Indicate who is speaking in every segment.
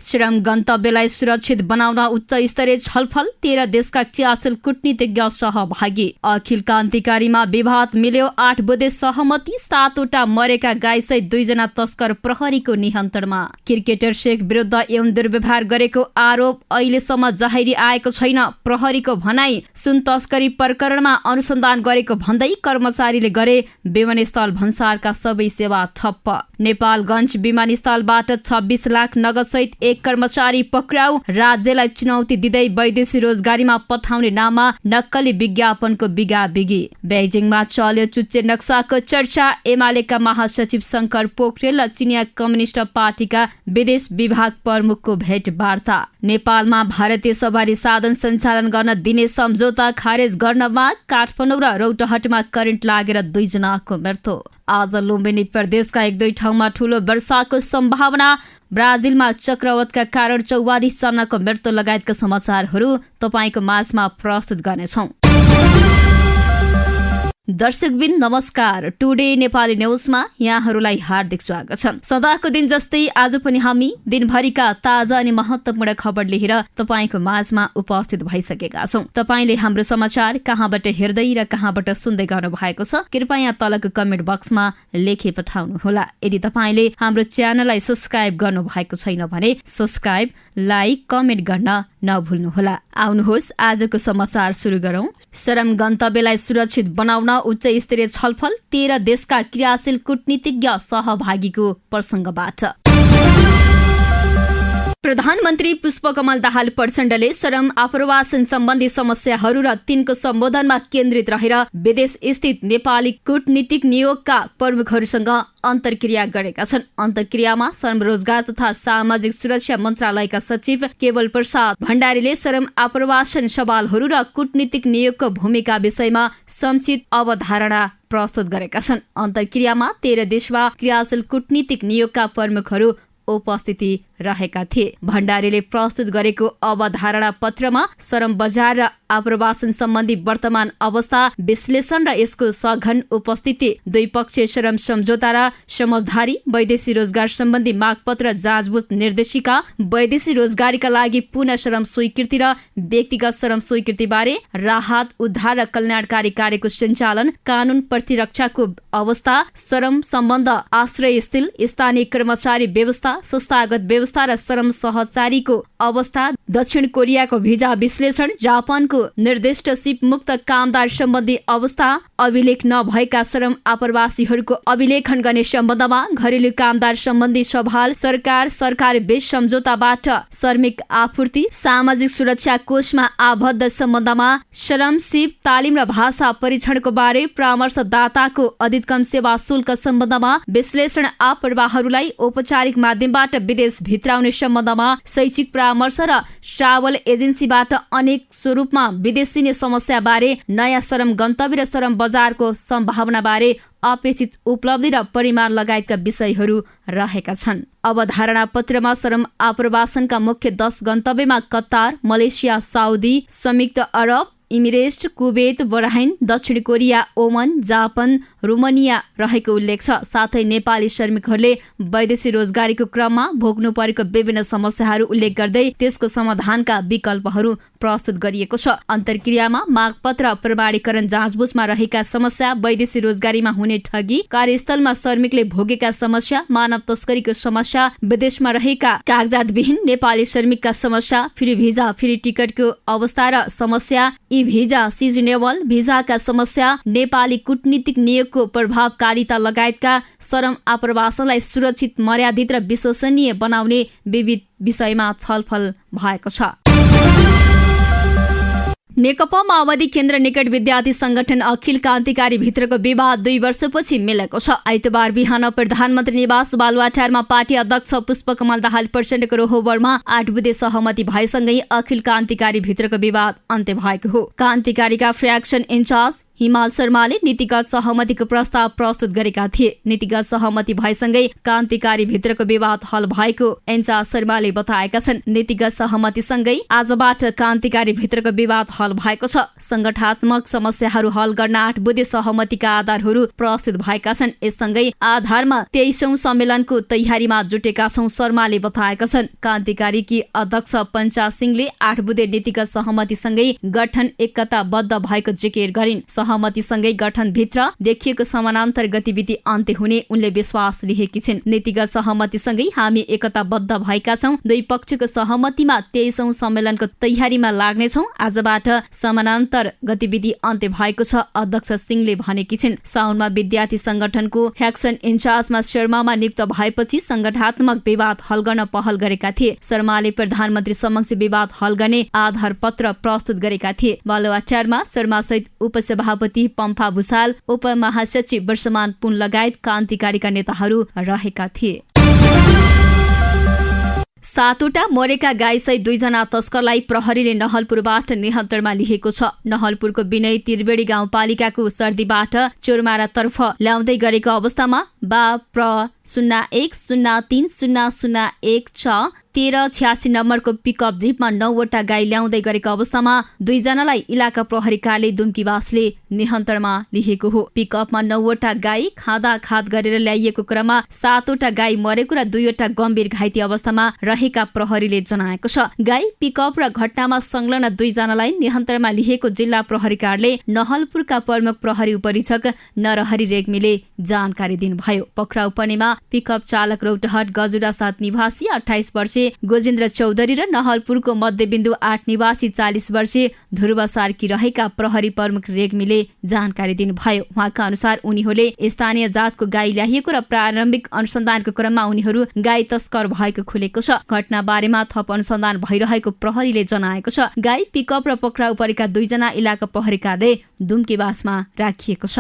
Speaker 1: श्रम गन्तव्यलाई सुरक्षित बनाउन उच्च स्तरीय छलफल, 13 देशका क्रियाशील कूटनीतिज्ञ सहभागी। अखिल क्रान्तिकारीमा विवाद मिल्यो, 8 बुँदे सहमति, 7वटा मरेका गाईसहित 2 जना तस्कर प्रहरीको नियन्त्रणमा। क्रिकेटर शेख विरुद्ध यौन दुर्व्यवहार गरेको आरोप अहिलेसम्म जाहेरी आएको छैन। प्रहरीको भनाई, सुन तस्करी प्रकरणमा अनुसन्धान गरेको भन्दै कर्मचारीले गरे। विमानस्थल भन्सारका सबै सेवा ठप्प। नेपालगञ्ज विमानस्थलबाट 26 लाख नगदसहित 1 कर्मचारी पक्राउ। राज्यलाई चुनौती दिँदै वैदेशिक रोजगारीमा पठाउने नाममा नक्कली विज्ञापनको बिगाबिगी। बेजिङमा चल्यो चुच्चे नक्साको चर्चा। एमालेका महासचिव शङ्कर पोखरेल र चिनिया कम्युनिस्ट पार्टीका विदेश विभाग प्रमुखको भेटवार्ता। नेपालमा भारतीय सवारी साधन सञ्चालन गर्न दिने सम्झौता खारेज गर्नमा काठमाडौँ र रौतहटमा करेन्ट लागेर 2 जनाको मृत्यु। आज लुम्बिनी प्रदेशका 1-2 ठाउँमा ठूलो वर्षाको सम्भावना। ब्राजिलमा चक्रवातका कारण 44 जनाको मृत्यु लगायतका समाचारहरू तपाईको माझमा प्रस्तुत गर्नेछौँ। दर्शकबिन नमस्कार। टुडे नेपाली न्युजमा यहाँहरूलाई हार्दिक स्वागत छ। सदाको दिन जस्तै आज पनि हामी दिनभरिका ताजा अनि महत्त्वपूर्ण खबर लिएर तपाईको माझमा उपस्थित भइसकेका छौं। तपाईले हाम्रो समाचार कहाँबाट हेर्दै र कहाँबाट सुन्दै गर्नु भएको छ कृपया तलको कमेन्ट बक्समा लेखी पठाउनु होला। यदि तपाईले हाम्रो च्यानललाई सब्स्क्राइब गर्नु भएको छैन भने सब्स्क्राइब, लाइक, कमेन्ट गर्न नभुल्नुहोला। आउनुहोस् आजको समाचार सुरु गरौं। श्रम गन्तव्यलाई सुरक्षित बनाउन उच्च स्तरीय छलफल, 13 देशका क्रियाशील कूटनीतिज्ञ सहभागीको प्रसङ्गबाट। प्रधानमन्त्री पुष्पकमल दाहाल प्रचण्डले श्रम आप्रवासन सम्बन्धी समस्याहरू र तिनको सम्बोधनमा केन्द्रित रहेर विदेश स्थित नेपाली कूटनीतिक नियोगका प्रमुखहरूसँग अन्तर्क्रिया गरेका छन्। अन्तर्क्रियामा श्रम रोजगार तथा सामाजिक सुरक्षा मन्त्रालयका सचिव केवल प्रसाद भण्डारीले श्रम आप्रवासन सवालहरू र कूटनीतिक नियोगको भूमिका विषयमा समुचित अवधारणा प्रस्तुत गरेका छन्। अन्तर्क्रियामा 13 देशमा क्रियाशील कूटनीतिक नियोगका प्रमुखहरू उपस्थिति रहेका थिए। भण्डारीले प्रस्तुत गरेको अवधारणा पत्रमा श्रम बजार र आप्रवासन सम्बन्धी वर्तमान अवस्था विश्लेषण र यसको सघन उपस्थिति, द्विपक्षीय श्रम सम्झौता र समझदारी, वैदेशिक रोजगार सम्बन्धी मागपत्र, जाँचबुझ निर्देशिका, वैदेशिक रोजगारीका लागि पुनः श्रम स्वीकृति र व्यक्तिगत श्रम स्वीकृति बारे, राहत उद्धार र कल्याणकारी कार्यको सञ्चालन, कानून प्रतिरक्षाको अवस्था, श्रम सम्बन्ध, आश्रय स्थल, स्थानीय कर्मचारी व्यवस्था, संस्थागत व्यवस्था र श्रम सहचारीको अवस्था, दक्षिण कोरियाको भिजा विश्लेषण, जापानको निर्दिष्ट सिप मुक्त कामदार सम्बन्धी अवस्था, अभिलेख नभएका श्रम आप्रवासीहरूको अभिलेखन गर्ने सम्बन्धमा घरेलु कामदार सम्बन्धी सवाल, सरकार बीच सम्झौताबाट श्रमिक आपूर्ति, सामाजिक सुरक्षा कोषमा आबद्ध सम्बन्धमा श्रम सिप तालिम र भाषा परीक्षणको बारे, परामर्शदाताको अधिकतम सेवा शुल्क सम्बन्धमा विश्लेषण, आप्रवासीहरूलाई औपचारिक माध्यमबाट विदेश भित्राउने सम्बन्धमा शैक्षिक परामर्श र ट्राभल एजेन्सीबाट अनेक स्वरूपमा विदेश दिने समस्या बारे, नयाँ श्रम गन्तव्य र श्रम बजारको सम्भावना बारे, अपेक्षित उपलब्धि र परिमाण लगायतका विषयहरू रहेका छन्। अवधारणा पत्रमा श्रम आप्रवासनका मुख्य 10 गन्तव्यमा कतार, मलेसिया, साउदी, संयुक्त अरब इमिरेट्स, कुवेत, बहराइन, दक्षिण कोरिया, ओमान, जापान, रोमानिया रहेको उल्लेख छ। साथै नेपाली श्रमिकहरूले वैदेशिक रोजगारीको क्रममा भोग्नु परेको विभिन्न समस्याहरू उल्लेख गर्दै त्यसको समाधानका विकल्पहरू प्रस्तुत गरिएको छ। अन्तर्क्रियामा मागपत्र प्रमाणीकरण, जाँचबुझमा रहेका समस्या, वैदेशिक रोजगारीमा हुने ठगी, कार्यस्थलमा श्रमिकले भोगेका समस्या, मानव तस्करीको समस्या, विदेशमा रहेका कागजातविहीन नेपाली श्रमिकका समस्या, फ्री भिजा, फ्री टिकटको अवस्था र समस्या, ई भिजा, सिजनेबल भिजाका समस्या, नेपाली कूटनीतिक नियोगको प्रभावकारिता लगायतका श्रम आप्रवासनलाई सुरक्षित, मर्यादित र विश्वसनीय बनाउने विविध विषयमा छलफल भएको छ। नेकपा माओवादी केन्द्र निकट विद्यार्थी संगठन अखिल क्रान्तिकारी भित्रको विवाद 2 वर्षपछि मिलेको छ। आइतबार बिहान प्रधानमन्त्री निवास बालुवाटारमा पार्टी अध्यक्ष पुष्पकमल दाहाल प्रचण्डको रोहबरमा 8 बुँदे सहमति भएसँगै अखिल क्रान्तिकारी भित्रको विवाद अन्त्य भएको हो। क्रान्तिकारीका फ्र्याक्सन इन्चार्ज हिमाल शर्माले नीतिगत सहमतिको प्रस्ताव प्रस्तुत गरेका थिए। नीतिगत सहमति भएसँगै क्रान्तिकारी भित्रको विवाद हल भएको इन्चार्ज शर्माले बताएका छन्। नीतिगत सहमतिसँगै आजबाट क्रान्तिकारी भित्रको विवाद हल भएको छ। संगठनात्मक समस्याहरू हल गर्न 8 बुँदे सहमतिका आधारहरू प्रस्तुत भएका छन्। यससँगै आधारमा 23औं सम्मेलनको तयारीमा जुटेका छौं शर्माले बताएका छन्। क्रान्तिकारीकी अध्यक्ष पञ्चा सिंहले 8 बुँदे नीतिगत सहमतिसँगै गठन एकताबद्ध भएको जिकिर गरिन्। सहमतिसँगै गठनभित्र देखिएको समानान्तर गतिविधि अन्त्य हुने उनले विश्वास लिएकी छिन्। नीतिगत सहमतिसँगै हामी एकताबद्ध भएका छौं। दुई पक्षको सहमतिमा 23औं सम्मेलनको तयारीमा लाग्नेछौं। आजबाट समानान्तर गतिविधि अन्त्य भएको छ, अध्यक्ष सिंहले भनेकी छिन्। साउनमा विद्यार्थी संगठनको एक्सन इन्चार्जमा शर्मामा नियुक्त भएपछि संगठनात्मक विवाद हल गर्न पहल गरेका थिए। शर्माले प्रधानमन्त्री समक्ष विवाद हल गर्ने आधार पत्र प्रस्तुत गरेका थिए। बालुवाटारमा शर्मा सहित उपसभापति पम्फा भुसाल, उपमहासचिव वर्षमान पुन लगायत क्रान्तिकारीका नेताहरू रहेका थिए। 7वटा मरेका गाईसहित 2 जना तस्करलाई प्रहरीले नहलपुरबाट नियन्त्रणमा लिएको छ। नहलपुरको विनय त्रिवेणी गाउँपालिकाको सर्दीबाट चोरमारातर्फ ल्याउँदै गरेको अवस्थामा प्र 01030001 1386 नम्बरको पिकअप जिपमा 9वटा गाई ल्याउँदै गरेको अवस्थामा 2 जनालाई इलाका प्रहरी कार्यालय दुम्कीवासले नियन्त्रणमा लिएको हो। पिकअपमा 9वटा गाई खादाखाद गरेर ल्याइएको क्रममा 7वटा गाई मरेको र 2वटा गम्भीर घाइते अवस्थामा रहेका प्रहरीले जनाएको छ। गाई पिकअप र घटनामा संलग्न 2 जनालाई नियन्त्रणमा लिएको जिल्ला प्रहरी कार्यालय नहलपुरका प्रमुख प्रहरी उपरीक्षक नरहरी रेग्मीले जानकारी दिनुभयो। पक्राउ पर्नेमा पिकअप चालक रौतहट गजुडा 7 निवासी 28 वर्षीय गोजेन्द्र चौधरी र नहलपुरको मध्यबिन्दु 8 निवासी 40 वर्षीय ध्रुव सार्की रहेका प्रहरी प्रमुख रेग्मीले जानकारी दिनुभयो। उहाँका अनुसार उनीहरूले स्थानीय जातको गाई ल्याइएको र प्रारम्भिक अनुसन्धानको क्रममा उनीहरू गाई तस्कर भएको खुलेको छ। घटना बारेमा थप अनुसन्धान भइरहेको प्रहरीले जनाएको छ। गाई पिकअप र पक्राउ परेका 2 जना इलाका प्रहरी कार्यालय दुम्कीवासमा राखिएको छ।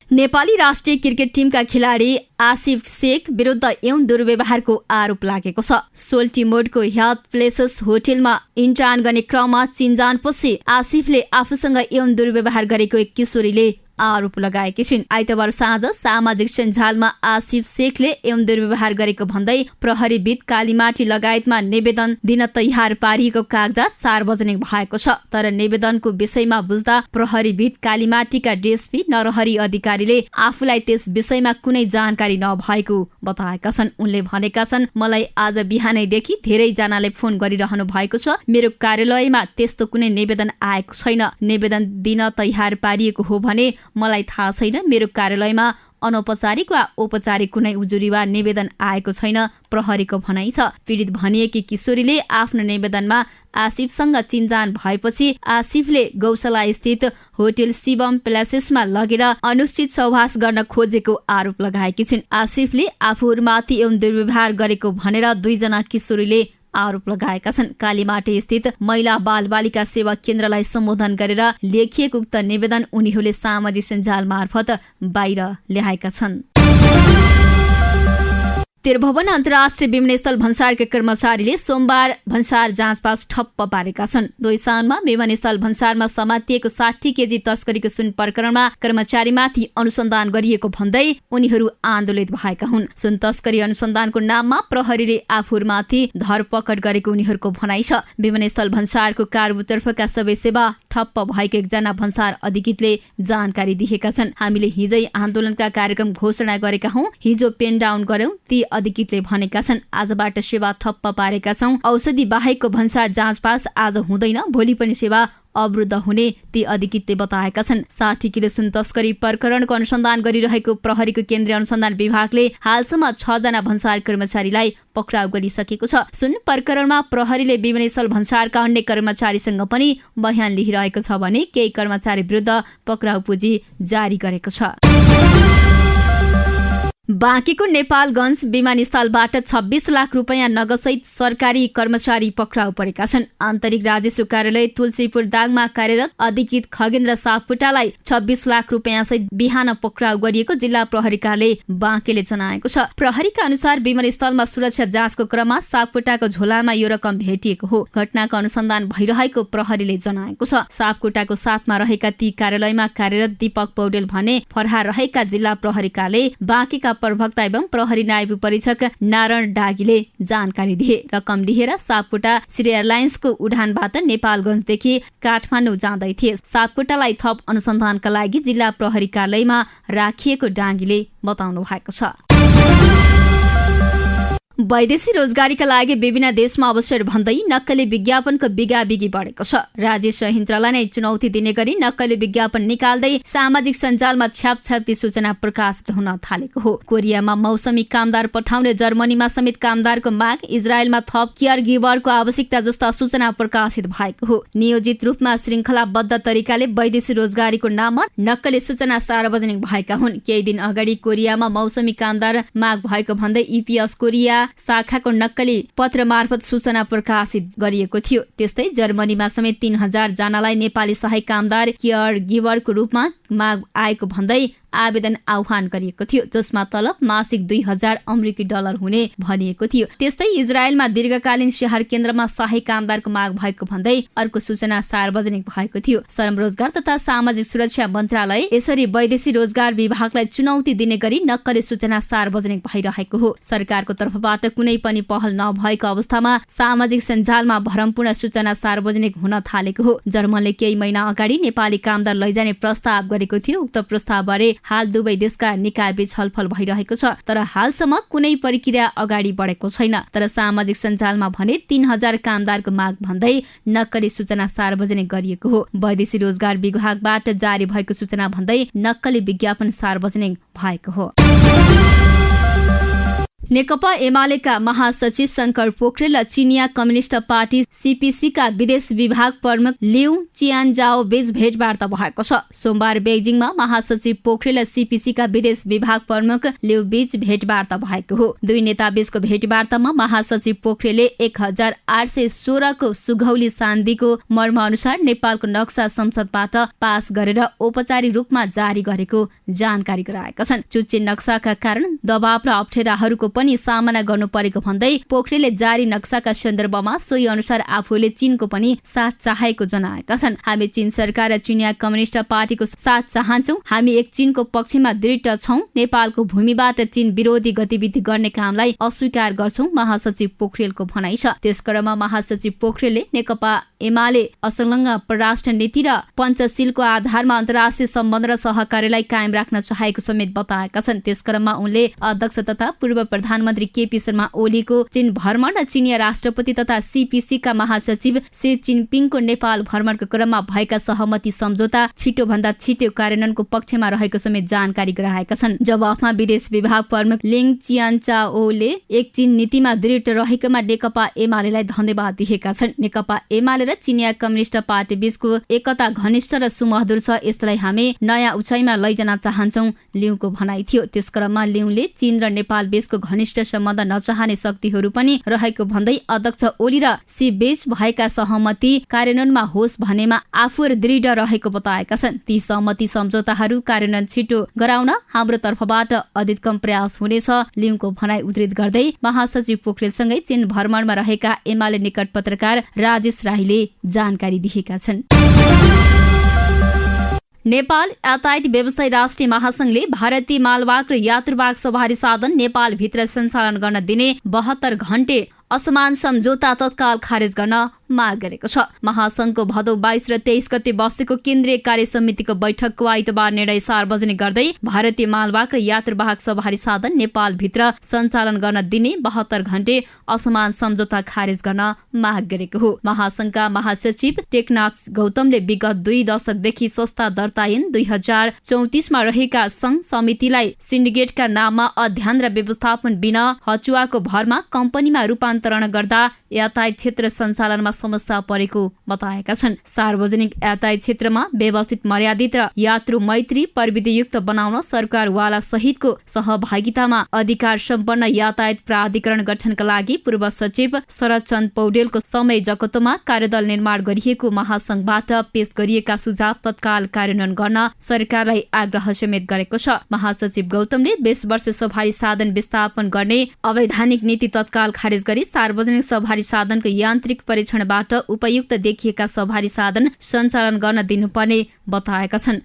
Speaker 1: नेपाली राष्ट्रिय क्रिकेट टिमका खेलाडी आसिफ शेख विरुद्ध यौन दुर्व्यवहारको आरोप लागेको छ। सोल्टिमोडको ह्याथ प्लेसेस होटेलमा इन्टर्न गर्ने क्रममा चिनजानपछि आसिफले आफूसँग यौन दुर्व्यवहार गरेको एक किशोरीले आरोप लगाएकी छिन्। आइतबार साँझ सामाजिक सञ्जालमा आसिफ शेखले यौन दुर्व्यवहार गरेको भन्दै प्रहरीविद कालीमाटी लगायतमा निवेदन दिन तयार पारिएको कागजात सार्वजनिक भएको छ। तर निवेदनको विषयमा बुझ्दा प्रहरीविद कालीमाटीका डीएसपी नरहरी अधिकारीले आफूलाई त्यस विषयमा कुनै जानकारी नभएको बताएका छन्। उनले भनेका छन्, मलाई आज बिहानैदेखि धेरै जनाले फोन गरिरहनु भएको छ। मेरो कार्यालयमा त्यस्तो कुनै निवेदन आएको छैन। निवेदन दिन तयार पारिएको हो भने मलाई थाहा छैन। मेरो कार्यालयमा अनौपचारिक वा औपचारिक कुनै उजुरी वा निवेदन आएको छैन, प्रहरीको भनाइ छ। पीडित भनिएकी किशोरीले आफ्नो निवेदनमा आसिफसँग चिनजान भएपछि आसिफले गौशाला स्थित होटेल शिवम प्लेसेसमा लगेर अनुचित सहवास गर्न खोजेको आरोप लगाएकी छिन्। आसिफले आफूहरूमाथि यौन दुर्व्यवहार गरेको भनेर 2 जना किशोरीले आरोप लगाएका छन्। कालीमाटी स्थित महिला बाल बालिका सेवा केन्द्रलाई सम्बोधन गरेर लेखिएको उक्त निवेदन उनीहरूले सामाजिक सञ्जाल मार्फत बाहिर ल्याएका छन्। त्रिभुवन अन्तर्राष्ट्रिय विमानस्थल भन्सारका कर्मचारीले सोमबार भन्सार जाँचपास ठप्प पारेका छन्। 2 साउनमा विमानस्थल भन्सारमा समातिएको 60 केजी तस्करीको सुन प्रकरणमा कर्मचारीमाथि अनुसन्धान गरिएको भन्दै उनीहरू आन्दोलित भएका हुन्। सुन तस्करी अनुसन्धानको नाममा प्रहरीले आफूहरूमाथि धरपकड गरेको उनीहरूको भनाइ छ। विमानस्थल भन्सारको कारबुतर्फका सबै सेवा ठप्प भएको एकजना भन्सार अधिकृतले जानकारी दिएका छन्। हामीले हिजै आन्दोलनका कार्यक्रम घोषणा गरेका हौं। हिजो पेन डाउन गर्यौं, ती अधिकृतले भनेका छन्। आजबाट सेवा ठप्प पारेका छौं। औषधि बाहेकको भन्सार जाँचपास आज हुँदैन, भोलि पनि सेवा अवरुद्ध हुने ती अधिकृतले बताएका छन्। 60 किलो सुन तस्करी प्रकरणको अनुसन्धान गरिरहेको प्रहरीको केन्द्रीय अनुसन्धान विभागले हालसम्म 6 जना भन्सार कर्मचारीलाई पक्राउ गरिसकेको छ। सुन प्रकरणमा प्रहरीले विमानस्थल भन्सारका अन्य कर्मचारीसँग पनि बयान लिइरहेको छ भने केही कर्मचारी विरुद्ध पक्राउ पुँजी जारी गरेको छ। बाँकीको नेपालगञ्ज विमानस्थलबाट 26 लाख रुपैयाँ नगदसहित सरकारी कर्मचारी पक्राउ परेका छन्। आन्तरिक राजस्व कार्यालय तुलसीपुर दाङमा कार्यरत अधिकृत खगेन्द्र सापकोटालाई 26 लाख रुपैयाँ सहित बिहान पक्राउ गरिएको जिल्ला प्रहरी कार्यालय बाँकेले जनाएको छ। प्रहरीका अनुसार विमानस्थलमा सुरक्षा जाँचको क्रममा सापकोटाको झोलामा यो रकम भेटिएको हो। घटनाको अनुसन्धान भइरहेको प्रहरीले जनाएको छ। सापकोटाको साथमा रहेका ती कार्यालयमा कार्यरत दीपक पौडेल भने फरार रहेका जिल्ला प्रहरी कार्यालय बाँकेका प्रवक्ता एवं प्रहरी नायब परीक्षक नारायण डागीले जानकारी दिए। रकम लिएर सापकोटा श्री एयरलाइन्सको उडानबाट नेपालगञ्जदेखि काठमाडौँ जाँदै थिए। सापकोटालाई थप अनुसन्धानका लागि जिल्ला प्रहरी कार्यालयमा राखिएको डाङ्गीले बताउनु भएको छ। वैदेशिक रोजगारीका लागि विभिन्न देशमा अवसर भन्दै नक्कली विज्ञापनको बिगाबिगी बढेको छ। राज्य संयन्त्रलाई नै चुनौती दिने गरी नक्कली विज्ञापन निकाल्दै सामाजिक सञ्जालमा छ्यापछ्याप्ती सूचना प्रकाशित हुन थालेको हो। कोरियामा मौसमी कामदार पठाउने, जर्मनीमा समेत कामदारको माग, इजरायलमा थप केयर गिभरको आवश्यकता जस्ता सूचना प्रकाशित भएको हो। नियोजित रूपमा श्रृङ्खलाबद्ध तरिकाले वैदेशिक रोजगारीको नाममा नक्कली सूचना सार्वजनिक भएका हुन्। केही दिन अगाडि कोरियामा मौसमी कामदार माग भएको भन्दै इपिएस कोरिया शाखाको नक्कली पत्र मार्फत सूचना प्रकाशित गरिएको थियो। त्यस्तै जर्मनीमा समेत 3000 जनालाई नेपाली सहायक कामदार केयर गिभरको रूपमा माग आएको भन्दै आवेदन आह्वान गरिएको थियो, जसमा तलब मासिक $2000 हुने भनिएको थियो। त्यस्तै इजरायलमा दीर्घकालीन स्याहार केन्द्रमा सहायक कामदारको माग भएको भन्दै अर्को सूचना सार्वजनिक भएको थियो। श्रम रोजगार तथा सामाजिक सुरक्षा मन्त्रालय यसरी वैदेशिक रोजगार विभागलाई चुनौती दिने गरी नक्कली सूचना सार्वजनिक भइरहेको हो। सरकारको तर्फबाट कुनै पनि पहल नभएको अवस्थामा सामाजिक सञ्जालमा भरमपूर्ण सूचना सार्वजनिक हुन थालेको हो। जर्मनले केही महिना अगाडि नेपाली कामदार लैजाने प्रस्ताव गरेको थियो। उक्त प्रस्तावबारे हाल दुवै देशका निकायबीच छलफल भइरहेको छ, तर हालसम्म कुनै प्रक्रिया अगाडि बढेको छैन। तर सामाजिक सञ्जालमा भने 3000 कामदारको माग भन्दै नक्कली सूचना सार्वजनिक गरिएको हो। वैदेशिक रोजगार विभागबाट जारी भएको सूचना भन्दै नक्कली विज्ञापन सार्वजनिक भएको हो। नेकपा एमालेका महासचिव शंकर पोखरेल र चिनिया कम्युनिस्ट पार्टी सीपीसीका विदेश विभाग प्रमुख लिउ चियानजाओ बीच भेटवार्ता भएको छ। सोमबार बेजिङमा महासचिव पोखरेल र सीपीसीका विदेश विभाग प्रमुख लिउ बीच भेटवार्ता भएको हो। दुई नेता बीचको भेटवार्तामा महासचिव पोखरेलले 1816 को सुगौली सन्धिको मर्म अनुसार नेपालको नक्सा संसदबाट पास गरेर औपचारिक रूपमा जारी गरेको जानकारी गराएका छन्। चुच्चे नक्साका कारण दबाव र अप्ठ्याराहरूको पनि सामना गर्नु परेको भन्दै पोखरेलले जारी नक्साका सन्दर्भमा सोही अनुसार आफूले चीनको पनि साथ चाहेको जनाएका छन्। हामी चीन सरकार र चिनिया कम्युनिस्ट पार्टीको साथ चाहन्छौं। हामी एक चीनको पक्षमा दृढ छौं। नेपालको भूमिबाट चीन विरोधी गतिविधि गर्ने कामलाई अस्वीकार गर्छौं, महासचिव पोखरेलको भनाइ छ। त्यसक्रममा महासचिव पोखरेलले नेकपा एमाले असंलग्न परराष्ट्र नीति र पञ्चशीलको आधारमा अन्तर्राष्ट्रिय सम्बन्ध र सहकार्यलाई कायम राख्न चाहेको समेत बताएका छन्। त्यसक्रममा उनले अध्यक्ष तथा पूर्व प्रधानमन्त्री केपी शर्मा ओलीको चीन भ्रमण र चिनिया राष्ट्रपति तथा सीपीसीका महासचिव सी जिनपिङको नेपाल भ्रमणको क्रममा भएका सहमति सम्झौता छिटोभन्दा छिटो कार्यान्वयनको पक्षमा रहेको समेत जानकारी गराएका छन्। जवाफमा विदेश विभाग प्रमुख लिङ चियानचाओले एक चीन नीतिमा दृढ रहेकोमा नेकपा एमालेलाई धन्यवाद दिएका छन्। नेकपा एमाले र चिनिया कम्युनिस्ट पार्टी बीचको एकता घनिष्ठ र सुमधुर छ, यसलाई हामी नयाँ उचाइमा लैजान चाहन्छौं, लिउँको भनाइ थियो। त्यसक्रममा लिउँले चीन र नेपाल बीचको घनिष्ठ सम्बन्ध नचाहने शक्तिहरू पनि रहेको भन्दै अध्यक्ष ओली र सी बीच भएका सहमति कार्यान्वयनमा होस् भनेमा आफूहरू दृढ रहेको बताएका छन्। ती सहमति सम्झौताहरू कार्यान्वयन छिटो गराउन हाम्रो तर्फबाट अधिकतम प्रयास हुनेछ, लिउँको भनाइ उद्धृत गर्दै महासचिव पोखरेलसँगै चीन भ्रमणमा रहेका एमाले निकट पत्रकार राजेश राईले जानकारी दिएका छन्। नेपाल यातायात व्यवसायी राष्ट्रिय महासंघले भारतीय मालवाहक र यात्रुवाहक सवारी साधन नेपालभित्र सञ्चालन गर्न दिने 72 घण्टे असमान सम्झौता तत्काल खारेज गर्न माग गरेको छ। महासंघको भदौ 22 र 23 गते बसेको केन्द्रीय कार्य समितिको बैठकको आइतबार निर्णय सार्वजनिक गर्दै भारतीय मालवाहक र यात्रुवाहक सवारी साधन नेपालभित्र सञ्चालन गर्न दिने 72 घण्टे असमान सम्झौता खारेज गर्न माग गरेको हो। महासंघका महासचिव टेकनाथ गौतमले विगत 2 दशकदेखि संस्था दर्ता ऐन 2034 मा रहेका संघ समितिलाई सिन्डिकेटका नाममा अध्ययन र व्यवस्थापन बिना हचुवाको भरमा कम्पनीमा रूपान्तरण गर्दा यातायात क्षेत्र सञ्चालनमा समस्या परेको बताएका छन्। सार्वजनिक यातायात क्षेत्रमा व्यवस्थित, मर्यादित र यात्रु मैत्री प्रविधियुक्त बनाउन सरकारवाला सहितको सहभागितामा अधिकार सम्पन्न यातायात प्राधिकरण गठनका लागि पूर्व सचिव शरद चन्द पौडेलको संयोजकत्वमा कार्यदल निर्माण गरिएको महासंघबाट पेश गरिएका सुझाव तत्काल कार्यान्वयन गर्न सरकारलाई आग्रह समेत गरेको छ। महासचिव गौतमले 20 वर्ष सवारी साधन विस्थापन गर्ने अवैधानिक नीति तत्काल खारेज गरी सार्वजनिक सवारी साधनको यान्त्रिक परीक्षणबाट उपयुक्त देखिएका सवारी साधन सञ्चालन गर्न दिनुपर्ने बताएका छन्।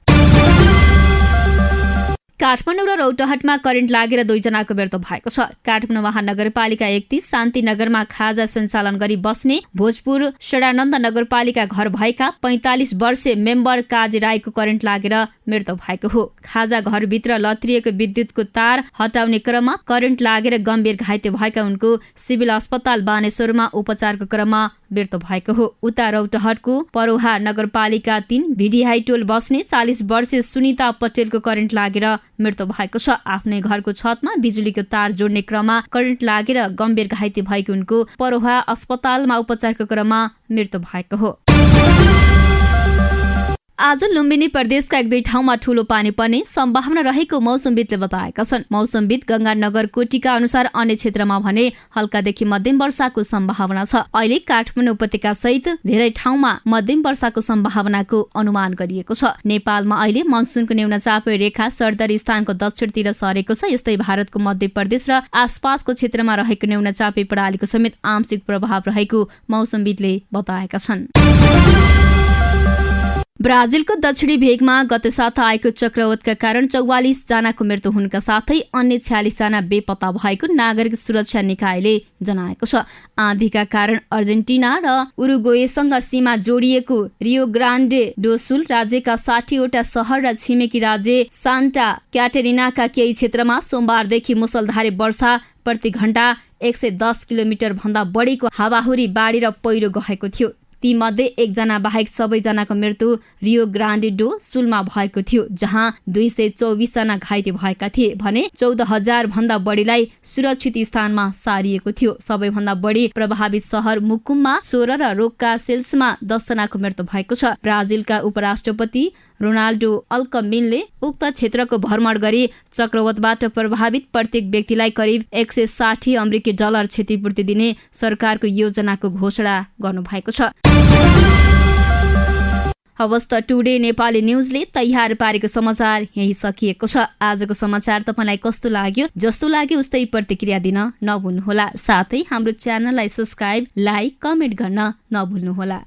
Speaker 1: काठमाडौँ र रौतहटमा करेन्ट लागेर 2 जनाको मृत्यु भएको छ। काठमाडौँ महानगरपालिका 31 शान्तिनगरमा खाजा सञ्चालन गरी बस्ने भोजपुर षडानन्द नगरपालिका घर भएका 45 वर्षीय मेम्बर काजी राईको करेन्ट लागेर मृत्यु भएको हो। खाजा घरभित्र लत्रिएको विद्युतको तार हटाउने क्रममा करेन्ट लागेर गम्भीर घाइते भएका उनको सिभिल अस्पताल बानेश्वरमा उपचारको क्रममा मृत्यु भएको हो। उता रौतहटको परोहा नगरपालिका 3 भिडिहाई टोल बस्ने 40 वर्षीय सुनिता पटेलको करेन्ट लागेर मृत्यु भएको छ। आफ्नै घरको छतमा बिजुलीको तार जोड्ने क्रममा करेन्ट लागेर गम्भीर घाइते भएको उनको परोहा अस्पतालमा उपचारको क्रममा मृत्यु भएको हो। आज लुम्बिनी प्रदेशका 1-2 ठाउँमा ठूलो पानी पर्ने सम्भावना रहेको मौसमविदले बताएका छन्। मौसमविद गंगानगर कोटीका अनुसार अन्य क्षेत्रमा भने हल्कादेखि मध्यम वर्षाको सम्भावना छ। अहिले काठमाडौँ उपत्यका सहित धेरै ठाउँमा मध्यम वर्षाको सम्भावनाको अनुमान गरिएको छ। नेपालमा अहिले मनसुनको न्यूनचापीय रेखा सरदरी स्थानको दक्षिणतिर सरेको छ। यस्तै भारतको मध्य प्रदेश र आसपासको क्षेत्रमा रहेको न्यूनचापीय प्रणालीको समेत आंशिक प्रभाव रहेको मौसमविदले बताएका छन्। ब्राजिलको दक्षिणी भेगमा गत साता आएको चक्रवातका कारण 44 जनाको मृत्यु हुनुका साथै अन्य 46 जना बेपत्ता भएको नागरिक सुरक्षा निकायले जनाएको छ। आँधीका कारण अर्जेन्टिना र उरुग्वेसँग सीमा जोडिएको रियो ग्रान्डे डो सुल राज्यका 60वटा शहर र छिमेकी राज्य सान्टा क्याटेरिनाका केही क्षेत्रमा सोमबारदेखि मुसलधारे वर्षा प्रति घण्टा 110 किलोमिटर भन्दा बढीको हावाहुरी बाढी र पहिरो गएको थियो। ती मध्ये 1 जना बाहेक सबैजनाको मृत्यु रियो ग्रान्डे डो सुलमा भएको थियो, जहाँ 224 जना घाइते भएका थिए भने 14,000 भन्दा बढीलाई सुरक्षित स्थानमा सारिएको थियो। सबैभन्दा बढी प्रभावित शहर मुकुममा 16 र रोक्का सेल्समा 10 जनाको मृत्यु भएको छ। ब्राजिलका उपराष्ट्रपति रोनाल्डो अल्कमिनले उक्त क्षेत्रको भ्रमण गरी चक्रवातबाट प्रभावित प्रत्येक व्यक्तिलाई करिब 160 अमेरिकी डलर क्षतिपूर्ति दिने सरकारको योजनाको घोषणा गर्नुभएको छ। हवस् त टुडे नेपाली न्युजले तयार पारेको समाचार यही सकिएको छ। आजको समाचार तपाईलाई कस्तो लाग्यो? जस्तो लाग्यो उस्तै प्रतिक्रिया दिन नभुल्नुहोला। साथै हाम्रो च्यानललाई सब्स्क्राइब, लाइक, कमेन्ट गर्न नभुल्नुहोला।